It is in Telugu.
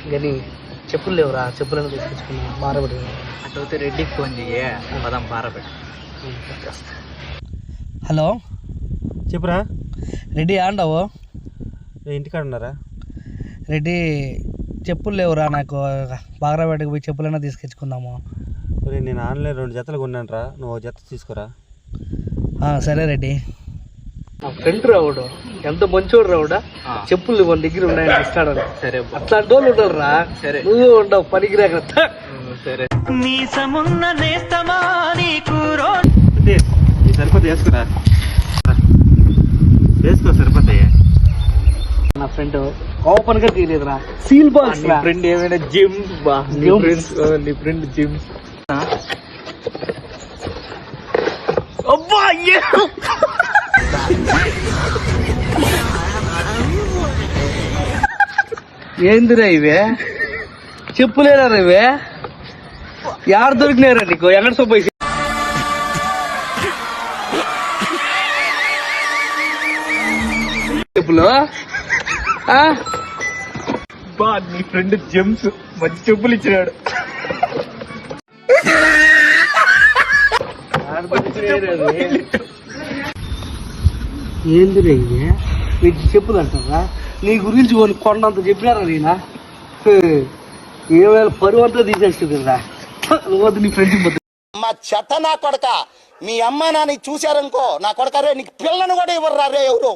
కానీ చెప్పులు లేవురా, చెప్పులను తీసుకొచ్చుకున్నా బారబడి. అట్లయితే రెడ్డికి ఫోన్ చెయ్యి, పదం బారబెట్టు. హలో చెప్పురా. రెడ్డి ఆండవు? ఇంటికాడ ఉన్నారా? రెడ్డి చెప్పులు లేవురా, నాకు బాగరాబేటకు పోయి చెప్పులైనా తీసుకొచ్చుకుందాము. నేను ఆన్లైన్ 2 జతలు కొన్నాను రా, నువ్వు జత తీసుకురా. సరే రెడ్డి. నా ఫ్రెండ్ రావుడు ఎంత మంచోడు రావుడా, చెప్పులు మన దగ్గర ఉన్నాయని ఇస్తాడు. సరే అట్లాంటి వాళ్ళు ఉంటారు రా. సరే నువ్వు ఉండవు పనికిరాక. సరే సరిపోతే వేసుకురా, వేసుకో సరిపోతాయి. నా ఫ్రెండ్ ఓపెన్ గా తీయలేదురా, సీల్ బాక్స్. నీ ఫ్రెండ్ ఏమైనా జిమ్ బా, నీ ఫ్రెండ్ జిమ్. అబ్బా ఏందిరా ఇవే? చెప్పులేరా ఇవే? యారు దొరికినారా నీకు? ఎక్కడ సొప్పై చెప్పులు? బా నీ ఫ్రెండ్ జిమ్స్ మంచి చెప్పులు ఇచ్చినాడు. ఏందిరా ఇవే? నీకు చెప్పులు అంటారా? నీ గురించి కొండంత చెప్పినారా నేనా? ఏమైనా పరువు అంతా తీసేస్తుంది కదా నువ్వు నీ ఫ్రెండ్షిప్. మా చెత్త నా కొడక, మీ అమ్మ నాన్న చూశారనుకో, నా కొడక రే నీకు పిల్లను కూడా ఇవ్వరు రే ఎవరు.